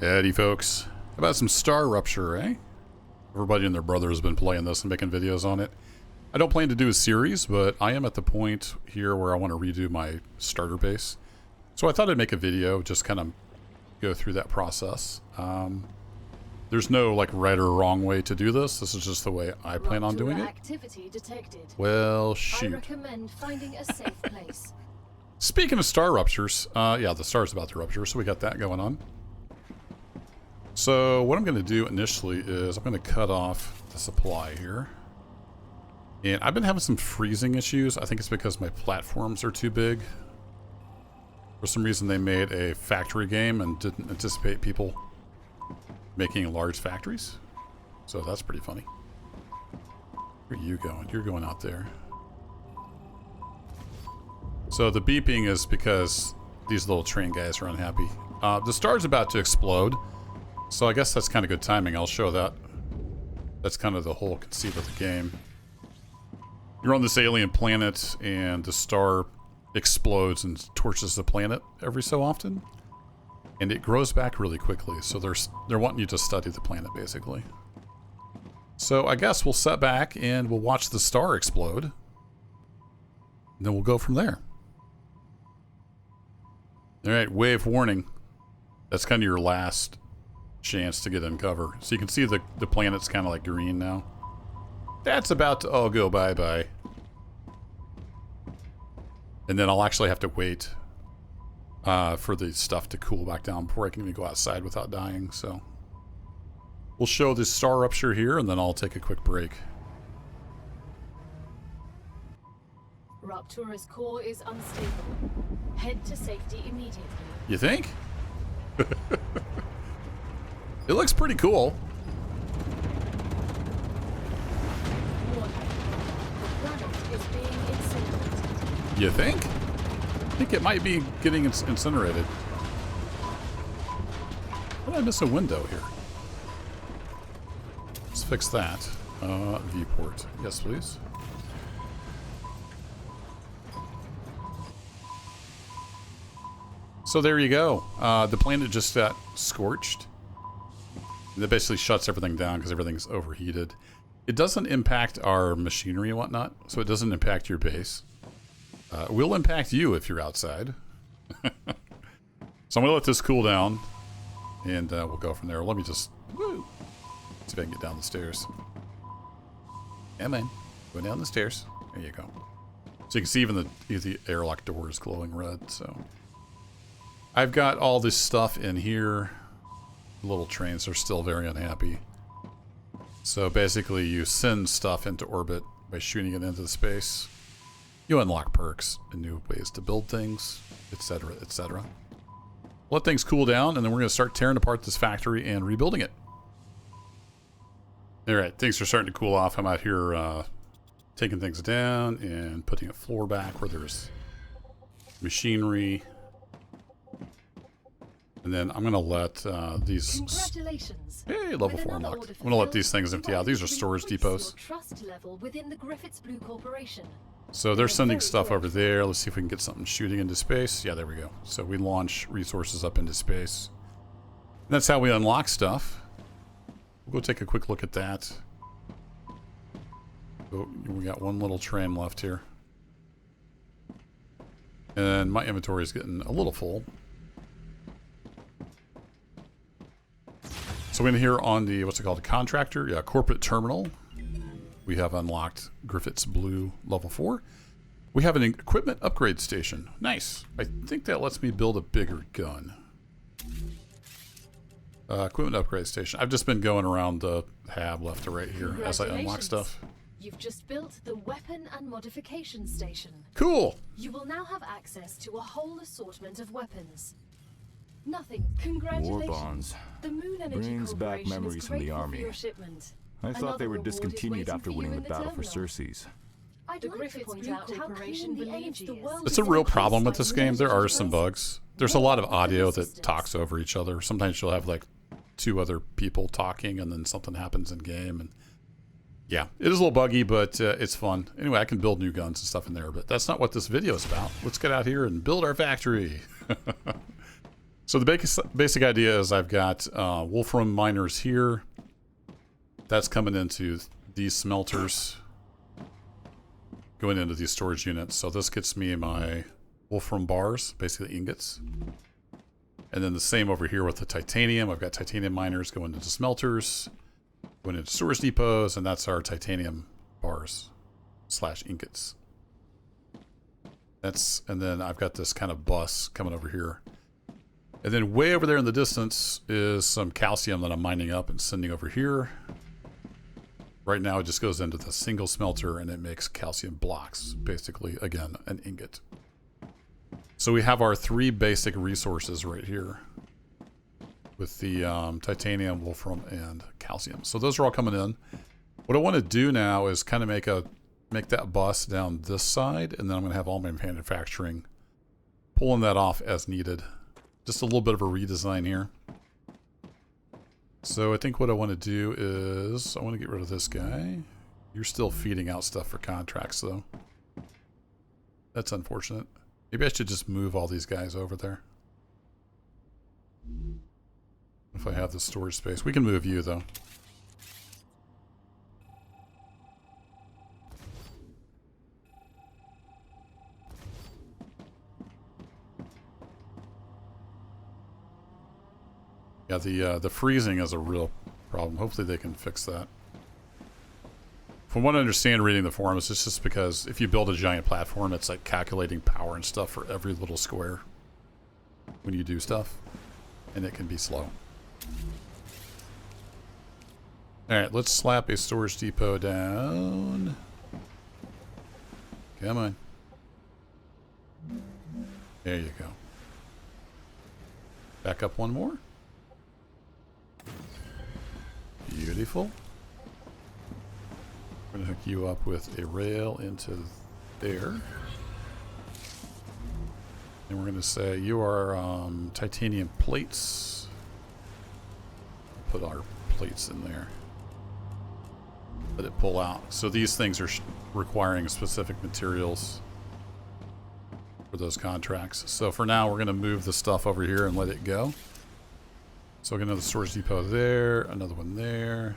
Howdy, folks. How about some StarRupture, eh? Everybody and their brother has been playing this and making videos on it. I don't plan to do a series, but I am at the point here where I want to redo my starter base. So I thought I'd make a video, just kind of go through that process. There's no like right or wrong way to do this. This is just the way I plan on doing it. Activity detected. Well, shoot. I recommend finding a safe place. Speaking of star ruptures, yeah, the star's about to rupture, so we got that going on. So what I'm going to do initially is I'm going to cut off the supply here. And I've been having some freezing issues. I think it's because my platforms are too big. For some reason they made a factory game and didn't anticipate people making large factories. So that's pretty funny. Where are you going? You're going out there. So the beeping is because these little train guys are unhappy. The star's about to explode. So I guess that's kind of good timing. I'll show that. That's kind of the whole conceit of the game. You're on this alien planet and the star explodes and torches the planet every so often. And it grows back really quickly. So they're wanting you to study the planet basically. So I guess we'll sit back and we'll watch the star explode. And then we'll go from there. Alright, wave warning. That's kind of your last chance to get in cover. So you can see the planet's kind of like green now. That's about to all go bye-bye. And then I'll actually have to wait for the stuff to cool back down before I can even go outside without dying. So we'll show this star rupture here and then I'll take a quick break. Raptura's core is unstable. Head to safety immediately. You think? It looks pretty cool. Warning. The planet is being incinerated. You think? I think it might be getting incinerated. How did I miss a window here? Let's fix that. Viewport. Yes, please. So there you go. The planet just got scorched. And that basically shuts everything down because everything's overheated. It doesn't impact our machinery and whatnot, so it doesn't impact your base. It will impact you if you're outside. So I'm going to let this cool down, and we'll go from there. Let me just see if I can get down the stairs. Yeah, man. Go down the stairs. There you go. So you can see even the airlock door is glowing red. So I've got all this stuff in here. The little trains are still very unhappy. So basically you send stuff into orbit by shooting it into space. You unlock perks and new ways to build things, etc., etc. Let things cool down and then we're going to start tearing apart this factory and rebuilding it. Alright, things are starting to cool off. I'm out here taking things down and putting a floor back where there's machinery. And then I'm going to let these... Congratulations. Hey, level 4 unlocked. I'm going to let these things empty out. These are storage depots. Trust level within the Griffiths Blue Corporation. So they're sending stuff over there. Let's see if we can get something shooting into space. Yeah, there we go. So we launch resources up into space. And that's how we unlock stuff. We'll go take a quick look at that. Oh, we got one little train left here. And my inventory is getting a little full. So in here on the, what's it called, a contractor? Yeah, corporate terminal. We have unlocked Griffiths Blue level 4. We have an equipment upgrade station. Nice. I think that lets me build a bigger gun. Equipment upgrade station. I've just been going around the hab left to right here as I unlock stuff. You've just built the weapon and modification station. Cool. You will now have access to a whole assortment of weapons. Nothing. Congratulations. War bonds. The Moon Energy Brings back Corporation memories is from the grateful army. for your shipment. I thought Another they were reward is discontinued waiting after for you winning in the battle for terminal. Cersei's. I'd like to point out how clean the energy is. It's a real problem with this game. There are some bugs. There's a lot of audio that talks over each other. Sometimes you'll have like two other people talking and then something happens in game. And yeah, it is a little buggy, but it's fun. Anyway, I can build new guns and stuff in there, but that's not what this video is about. Let's get out here and build our factory. So the basic idea is I've got wolfram miners here. That's coming into these smelters, going into these storage units. So this gets me my wolfram bars, basically ingots. And then the same over here with the titanium. I've got titanium miners going into smelters, going into storage depots, and that's our titanium bars / ingots. And then I've got this kind of bus coming over here. And then way over there in the distance is some calcium that I'm mining up and sending over here. Right now it just goes into the single smelter and it makes calcium blocks. Basically, again, an ingot. So we have our 3 basic resources right here. With the titanium, wolfram, and calcium. So those are all coming in. What I want to do now is kind of make that bus down this side. And then I'm going to have all my manufacturing pulling that off as needed. Just a little bit of a redesign here. So I think what I want to do is I want to get rid of this guy. You're still feeding out stuff for contracts though. That's unfortunate. Maybe I should just move all these guys over there. If I have the storage space. We can move you though. Yeah, the freezing is a real problem. Hopefully they can fix that. From what I understand reading the forums, it's just because if you build a giant platform, it's like calculating power and stuff for every little square when you do stuff. And it can be slow. Alright, let's slap a storage depot down. Come on. There you go. Back up one more. Beautiful. We're going to hook you up with a rail into there. And we're going to say you are titanium plates. Put our plates in there. Let it pull out. So these things are requiring specific materials for those contracts. So for now, we're going to move the stuff over here and let it go. So we're going to have the storage depot there, another one there.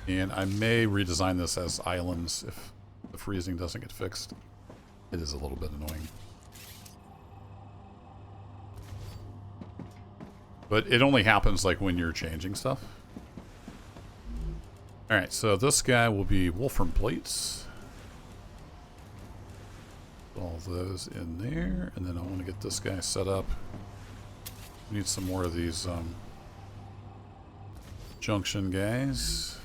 And I may redesign this as islands if the freezing doesn't get fixed. It is a little bit annoying. But it only happens like when you're changing stuff. Alright, so this guy will be wolfram plates. All those in there. And then I want to get this guy set up. We need some more of these junction guys.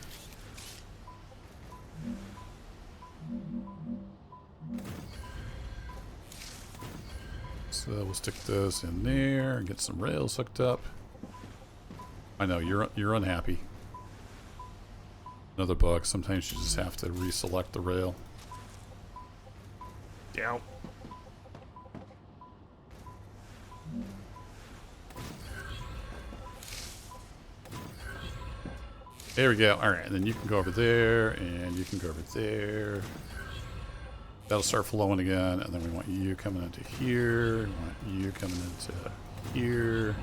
So we'll stick those in there and get some rails hooked up. I know you're unhappy. Another bug. Sometimes you just have to reselect the rail. Down. There we go. Alright, and then you can go over there, and you can go over there. That'll start flowing again, and then we want you coming into here. We want you coming into here.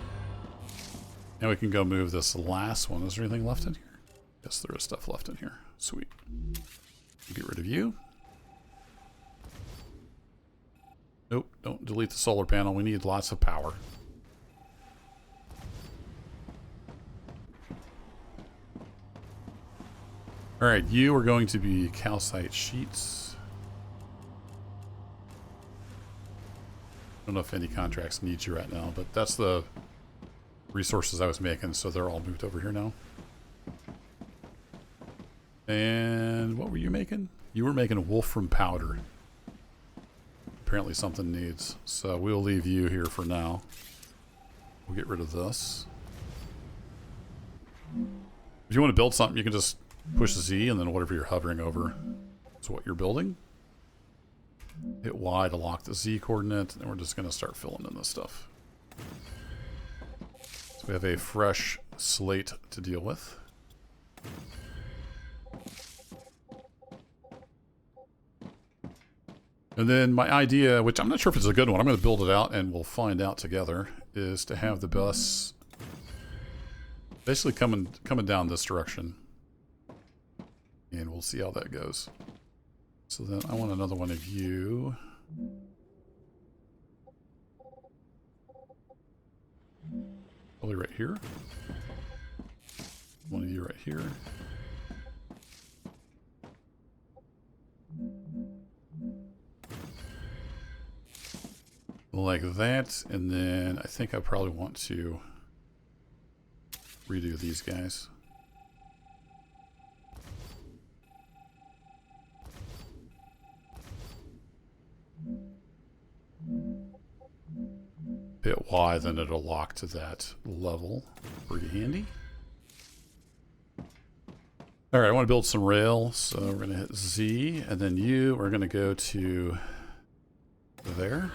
And we can go move this last one. Is there anything left in here? Yes, there is stuff left in here. Sweet. Get rid of you. Nope, don't delete the solar panel. We need lots of power. Alright, you are going to be calcite sheets. I don't know if any contracts need you right now, but that's the resources I was making, so they're all moved over here now. And what were you making? You were making wolfram powder. Apparently something needs. So we'll leave you here for now. We'll get rid of this. If you want to build something, you can just push Z and then whatever you're hovering over is what you're building. Hit Y to lock the Z coordinate, and we're just going to start filling in this stuff. So we have a fresh slate to deal with. I 've And then my idea, which I'm not sure if it's a good one, I'm going to build it out and we'll find out together, is to have the bus basically coming down this direction. And we'll see how that goes. So then I want another one of you. Probably right here. One of you right here. Like that, and then I think I probably want to redo these guys. Hit Y, then it'll lock to that level. Pretty handy. Alright, I want to build some rail, so we're going to hit Z, and then we're going to go to there.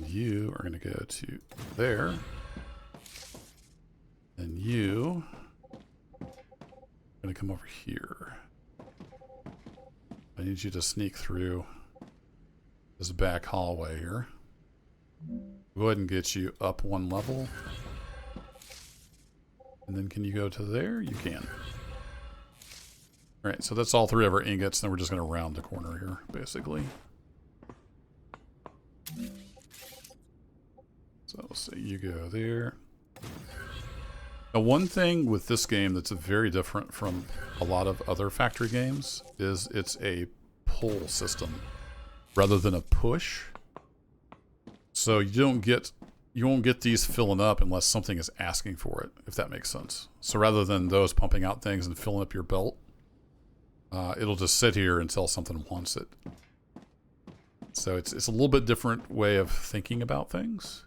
You are going to go to there. And you are going to come over here. I need you to sneak through this back hallway here. Go ahead and get you up one level. And then can you go to there? You can. Alright, so that's all three of our ingots. Then we're just going to round the corner here, basically. So we'll say you go there. Now, one thing with this game that's very different from a lot of other factory games is it's a pull system rather than a push. So you won't get these filling up unless something is asking for it, if that makes sense. So rather than those pumping out things and filling up your belt, it'll just sit here until something wants it. So it's a little bit different way of thinking about things.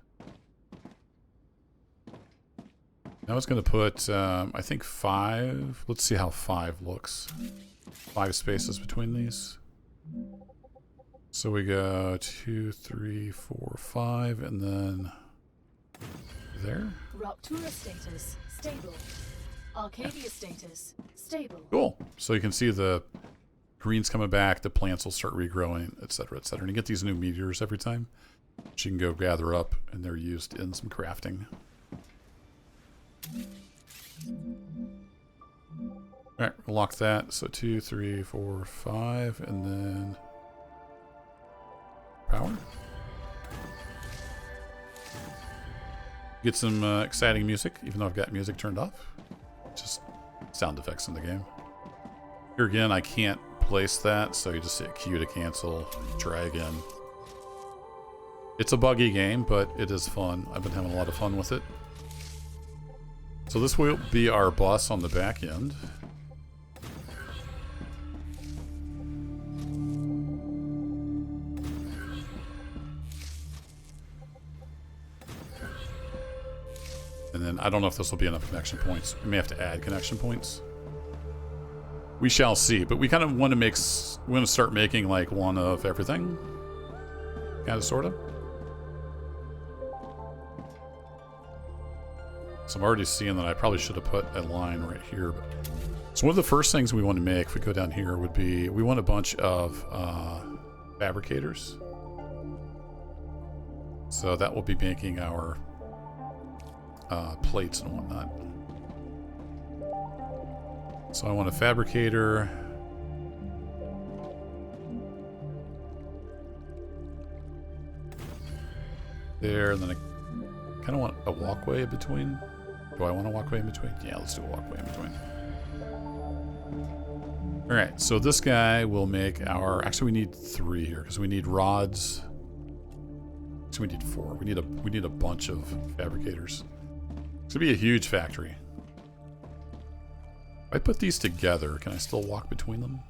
Now it's going to put, I think 5. Let's see how 5 looks. 5 spaces between these. So we go 2, 3, 4, 5, and then there. Rupture status stable. Arcadia status stable. Cool. So you can see the green's coming back, the plants will start regrowing, etc., etc. And you get these new meteors every time, which you can go gather up, and they're used in some crafting. Alright, we'll lock that. So 2, 3, 4, 5, and then power. Get some exciting music, even though I've got music turned off. Just sound effects in the game. Here again, I can't place that, so you just hit Q to cancel, try again. It's a buggy game, but it is fun. I've been having a lot of fun with it. So this will be our bus on the back end. And then I don't know if this will be enough connection points. We may have to add connection points. We shall see, but we kind of want to start making like one of everything. Kind of, sort of. So I'm already seeing that I probably should have put a line right here. So one of the first things we want to make, if we go down here, would be we want a bunch of fabricators. So that will be making our plates and whatnot. So I want a fabricator. There, and then I kind of want a walkway in between. Do I want a walkway in between? Yeah, let's do a walkway in between. Alright, so this guy will make our... Actually, we need 3 here, because we need rods. Actually, we need 4. We need a bunch of fabricators. It's going to be a huge factory. If I put these together, can I still walk between them?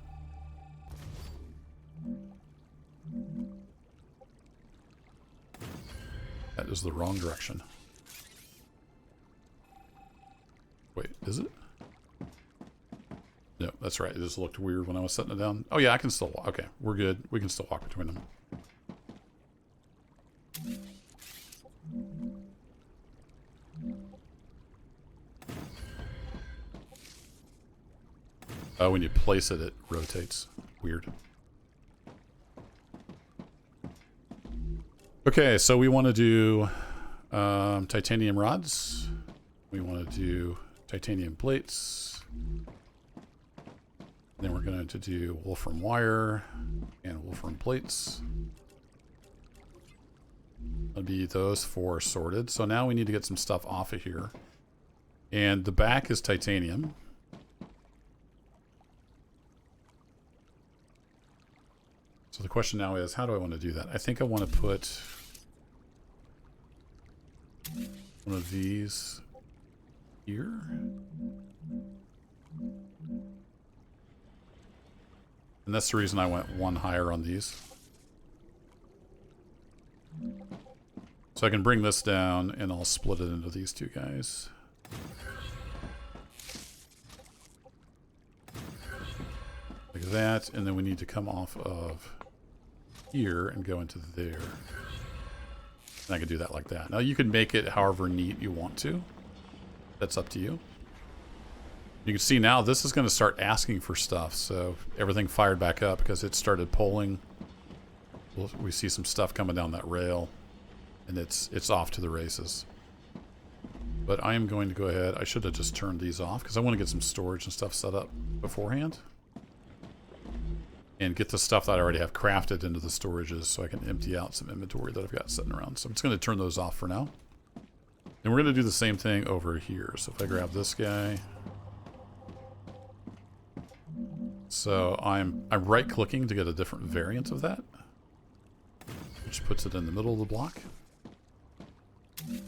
That is the wrong direction. Wait, is it? No, that's right. It just looked weird when I was setting it down. Oh yeah, I can still walk. Okay, we're good. We can still walk between them. Oh, when you place it, it rotates. Weird. Okay, so we want to do titanium rods. We want to do titanium plates. Then we're going to do wolfram wire and wolfram plates. That'll be those 4 sorted. So now we need to get some stuff off of here. And the back is titanium. So the question now is, how do I want to do that? I think I want to put one of these here. And that's the reason I went 1 higher on these. So I can bring this down and I'll split it into these 2 guys. Like that, and then we need to come off of here and go into there. And I can do that like that. Now you can make it however neat you want to. That's up to you. You can see now this is going to start asking for stuff. So everything fired back up because it started polling. We see some stuff coming down that rail. And it's off to the races. But I am going to go ahead. I should have just turned these off because I want to get some storage and stuff set up beforehand. And get the stuff that I already have crafted into the storages so I can empty out some inventory that I've got sitting around. So I'm just going to turn those off for now. And we're going to do the same thing over here. So if I grab this guy. So I'm right clicking to get a different variant of that. Which puts it in the middle of the block. And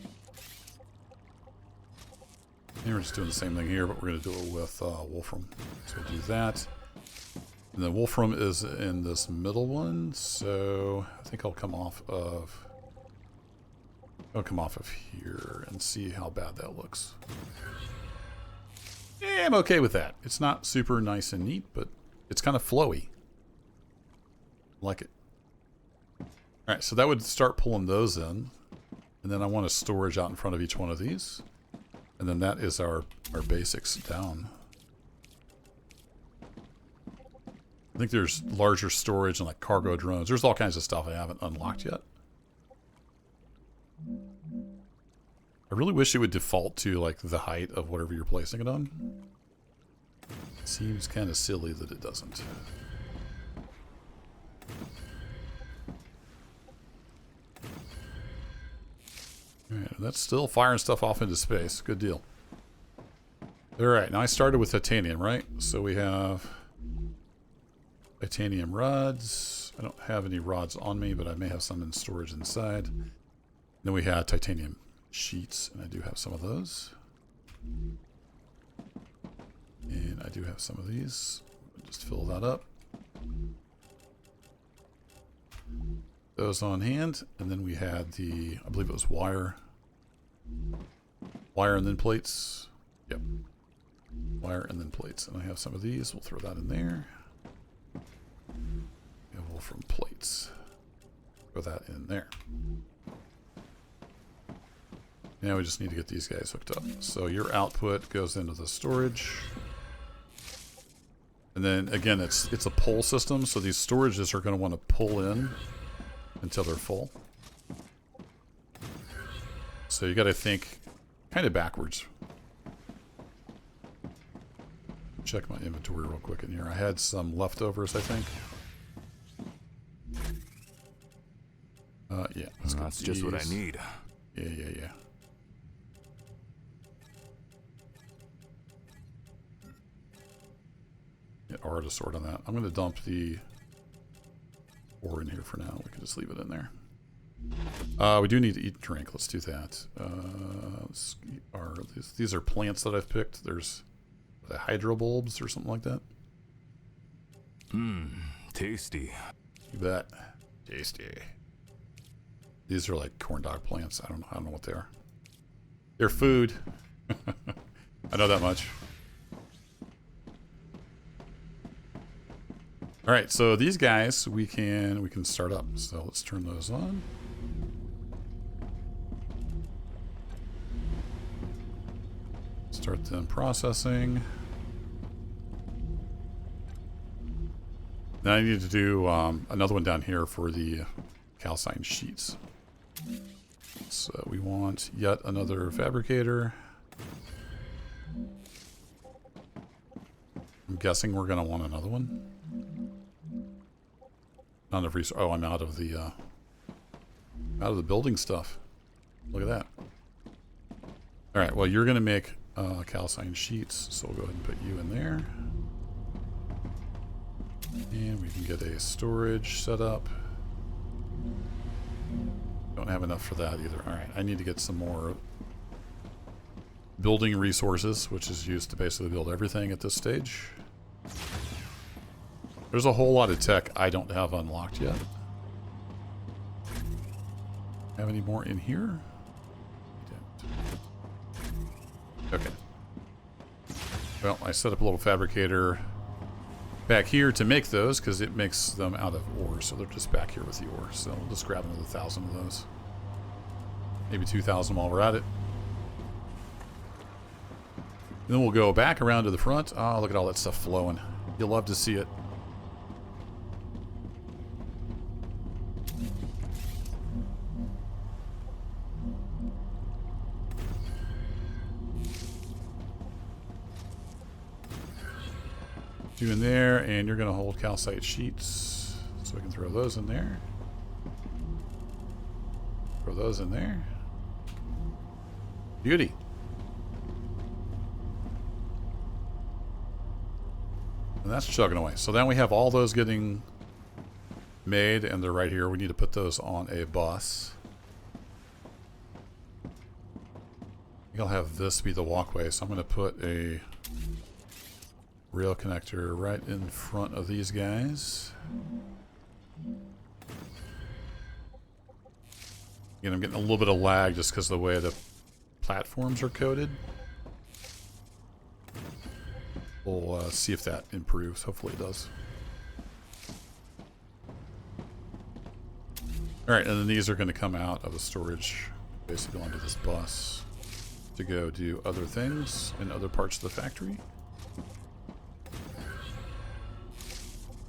we're just doing the same thing here, but we're going to do it with wolfram. So we'll do that. And then wolfram is in this middle one, so I think I'll come off of here and see how bad that looks. Yeah, I'm okay with that. It's not super nice and neat, but it's kind of flowy. Like it. Alright, so that would start pulling those in. And then I want a storage out in front of each one of these. And then that is our basics down. I think there's larger storage and like cargo drones. There's all kinds of stuff I haven't unlocked yet. I really wish it would default to like the height of whatever you're placing it on. It seems kind of silly that it doesn't. Alright, that's still firing stuff off into space. Good deal. Alright, now I started with titanium, right? So we have titanium rods. I don't have any rods on me, but I may have some in storage inside. Then we had titanium sheets, and I do have some of those. And I do have some of these. Just fill that up. Those on hand. And then we had the, I believe it was wire. Wire and then plates. Yep. Wire and then plates. And I have some of these. We'll throw that in there. And wolfram plates. Throw that in there. Now we just need to get these guys hooked up. So your output goes into the storage. And then again, it's a pull system, so these storages are going to want to pull in until they're full. So you got to think kind of backwards. Check my inventory real quick in here. I had some leftovers, I think. Yeah. That's just what I need. Yeah. Get R to sort on that. I'm going to dump the ore in here for now. We can just leave it in there. We do need to eat and drink. Let's do that. These are plants that I've picked. There's the hydrobulbs or something like that. Tasty. You bet. Tasty. These are like corn dog plants. I don't know what they are. They're food. I know that much. All right, so these guys we can start up. So let's turn those on. Start them processing. Now I need to do another one down here for the calcine sheets. We want yet another fabricator. I'm guessing we're going to want another one. Not enough resource. Oh, I'm out of the building stuff. Look at that. All right. Well, you're going to make calcine sheets, so we'll go ahead and put you in there. And we can get a storage set up. Don't have enough for that either. All right. I need to get some more building resources, which is used to basically build everything at this stage. There's a whole lot of tech I don't have unlocked yet. Have any more in here? Okay. Well, I set up a little fabricator back here to make those because it makes them out of ore, so they're just back here with the ore. So we'll just grab another 1,000 of those. Maybe 2,000 while we're at it. And then we'll go back around to the front. Oh, look at all that stuff flowing. You'll love to see it. You in there, and you're going to hold calcite sheets, so we can throw those in there. Throw those in there. Beauty. And that's chugging away. So then we have all those getting made, and they're right here. We need to put those on a bus. I think I'll have this be the walkway, so I'm going to put a rail connector right in front of these guys. Again, I'm getting a little bit of lag just because of the way the platforms are coded. We'll see if that improves. Hopefully it does. Alright, and then these are going to come out of the storage, basically onto this bus to go do other things in other parts of the factory.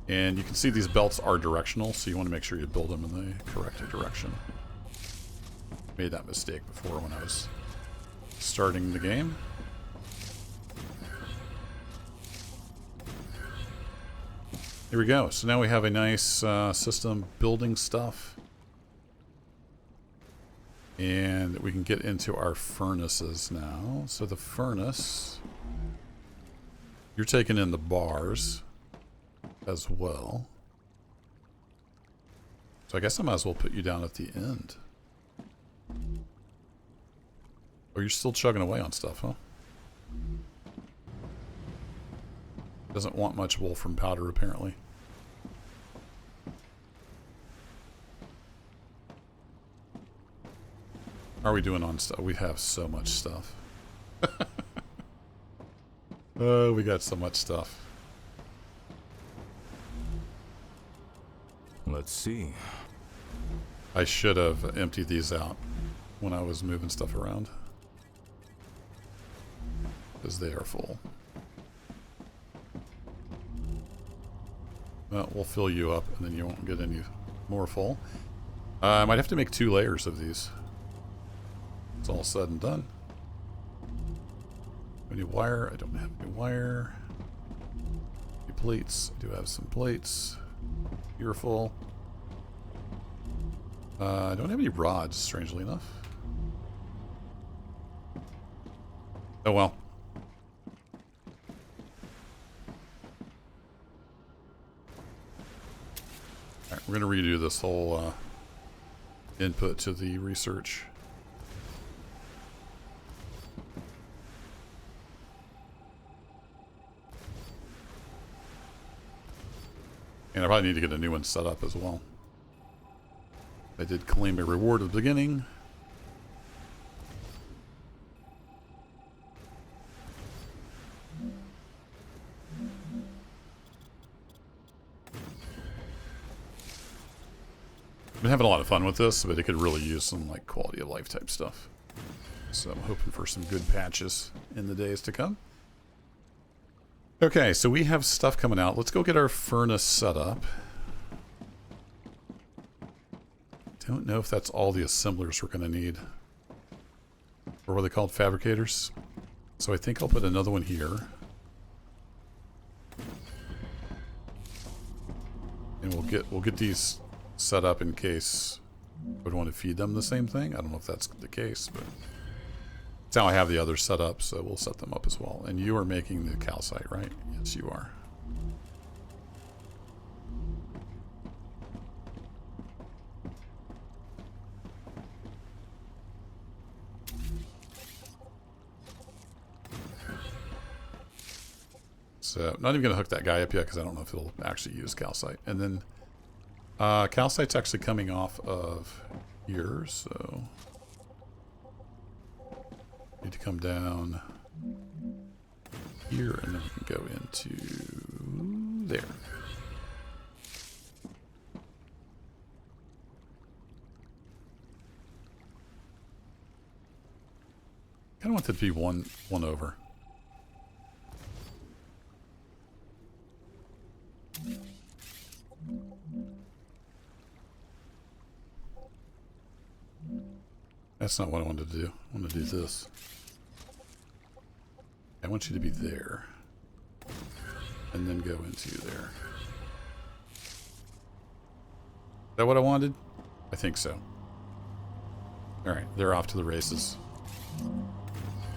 And you can see these belts are directional, so you want to make sure you build them in the correct direction. Made that mistake before when I was starting the game. Here we go. So now we have a nice system building stuff. And we can get into our furnaces now. So the furnace, you're taking in the bars as well. So I guess I might as well put you down at the end. Oh, you're still chugging away on stuff, huh? Doesn't want much wolfram powder, apparently. How are we doing on stuff? We have so much stuff. Oh, we got so much stuff. Let's see. I should have emptied these out when I was moving stuff around, because they are full. Well, we'll fill you up, and then you won't get any more full. I might have to make 2 layers of these. It's all said and done. Any wire? I don't have any wire. Any plates? I do have some plates. You're full. I don't have any rods, strangely enough. Oh well. Alright, we're going to redo this whole input to the research. And I probably need to get a new one set up as well. I did claim a reward at the beginning. I've been having a lot of fun with this, but it could really use some like quality of life type stuff. So I'm hoping for some good patches in the days to come. Okay, so we have stuff coming out. Let's go get our furnace set up. Don't know if that's all the assemblers we're going to need. Or what are they called? Fabricators. So I think I'll put another one here. And we'll get these set up in case we'd want to feed them the same thing. I don't know if that's the case, but that's how I have the others set up, so we'll set them up as well. And you are making the calcite, right? Yes, you are. So, not even going to hook that guy up yet because I don't know if it'll actually use calcite. And then, calcite's actually coming off of here, so need to come down here and then we can go into there. I kind of want it to be one over. That's not what I wanted to do. I want to do this. I want you to be there. And then go into there. Is that what I wanted? I think so. Alright, they're off to the races.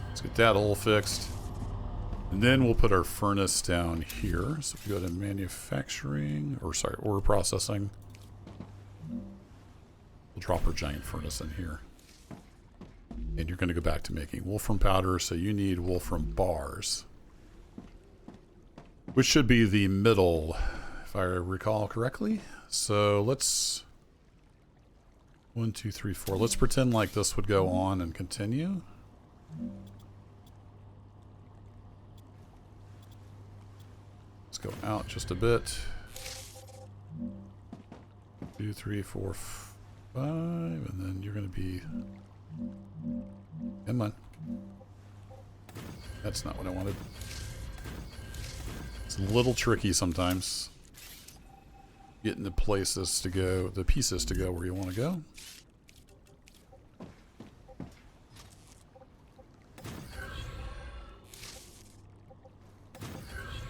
Let's get that all fixed. And then we'll put our furnace down here. So if we go to manufacturing, or sorry, ore processing. We'll drop our giant furnace in here. And you're going to go back to making wolfram powder, so you need wolfram bars. Which should be the middle, if I recall correctly. So let's... 1, 2, 3, 4. Let's pretend like this would go on and continue. Let's go out just a bit. 2, 3, 4, 5. And then you're going to be... Come on. That's not what I wanted. It's a little tricky sometimes. Getting the places to go, the pieces to go where you want to go.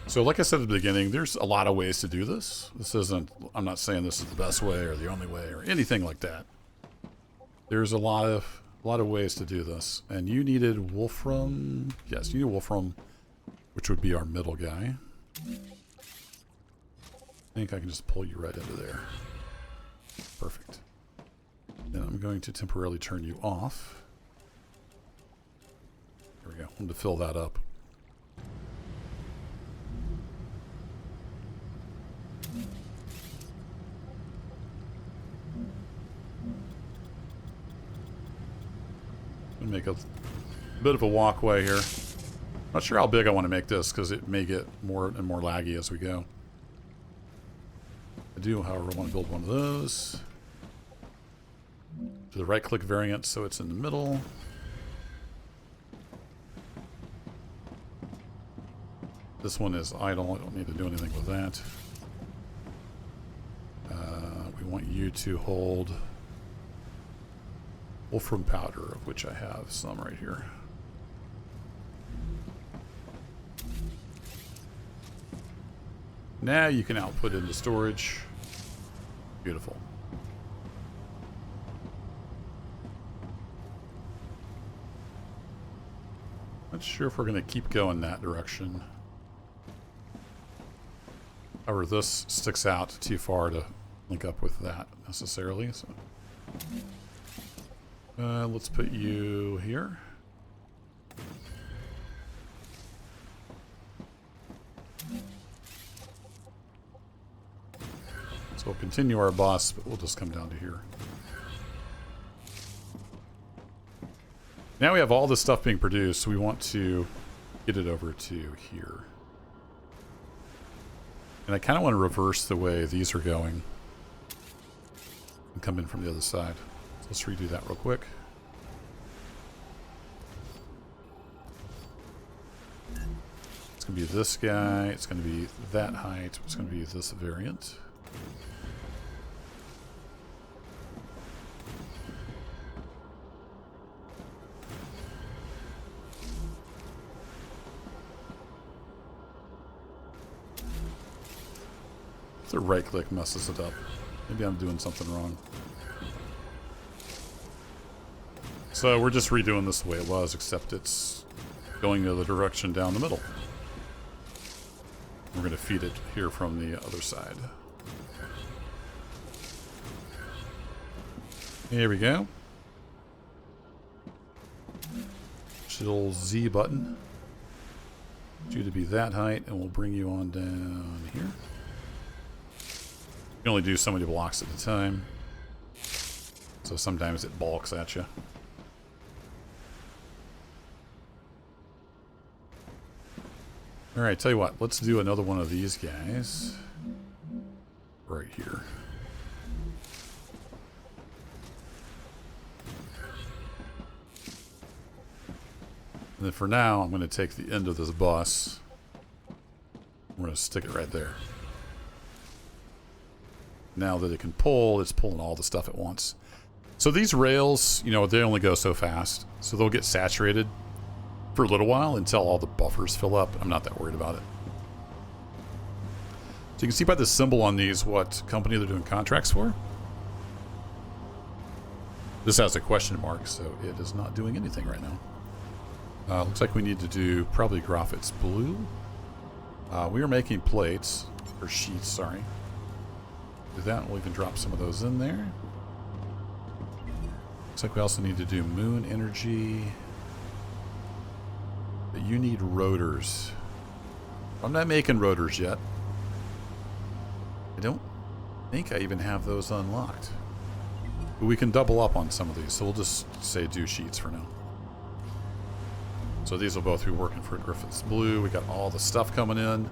So like I said at the beginning, there's a lot of ways to do this. This isn't, I'm not saying this is the best way or the only way or anything like that. There's a lot of ways to do this. And you needed wolfram. Yes, you need wolfram, which would be our middle guy. I think I can just pull you right into there. Perfect. Then I'm going to temporarily turn you off. There we go. I want to fill that up. Make a bit of a walkway here. Not sure how big I want to make this because it may get more and more laggy as we go. I do, however, want to build one of those. Do the right click variant so it's in the middle. This one is idle. I don't need to do anything with that. We want you to hold wolfram powder, of which I have some right here. Now you can output into storage. Beautiful. Not sure if we're going to keep going that direction. However, this sticks out too far to link up with that necessarily. So, let's put you here. So we'll continue our boss, but we'll just come down to here. Now we have all this stuff being produced, so we want to get it over to here. And I kind of want to reverse the way these are going and come in from the other side. So let's redo that real quick. It's going to be this guy. It's going to be that height. It's going to be this variant. the right click messes it up. Maybe I'm doing something wrong. So we're just redoing this the way it was, except it's going the other direction down the middle. We're going to feed it here from the other side. Here we go. Little Z button. Get you to be that height, and we'll bring you on down here. You can only do so many blocks at a time, so sometimes it balks at you. All right, tell you what, let's do another one of these guys right here. And then for now, I'm going to take the end of this bus. We're going to stick it right there. Now that it can pull, it's pulling all the stuff at once. So these rails, you know, they only go so fast. So they'll get saturated for a little while until all the buffers fill up. I'm not that worried about it. So you can see by the symbol on these what company they're doing contracts for. This has a question mark, so it is not doing anything right now. Looks like we need to do probably graphics blue. We are making plates, or sheets, sorry. Do that, we'll even drop some of those in there. Looks like we also need to do moon energy. But you need rotors. I'm not making rotors yet. I don't think I even have those unlocked. But we can double up on some of these, so we'll just say do sheets for now. So these will both be working for Griffith's Blue. We got all the stuff coming in.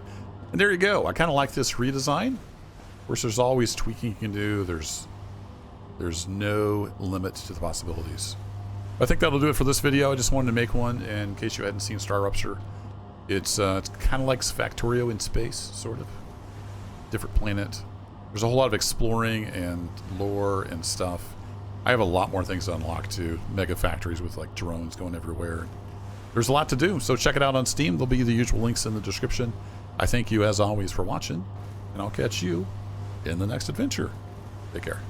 And there you go. I kind of like this redesign. Of course, there's always tweaking you can do. There's no limit to the possibilities. I think that'll do it for this video. I just wanted to make one in case you hadn't seen StarRupture. It's kind of like Factorio in space, sort of. Different planet. There's a whole lot of exploring and lore and stuff. I have a lot more things to unlock too. Mega factories with like drones going everywhere. There's a lot to do, so check it out on Steam. There'll be the usual links in the description. I thank you as always for watching, and I'll catch you in the next adventure. Take care.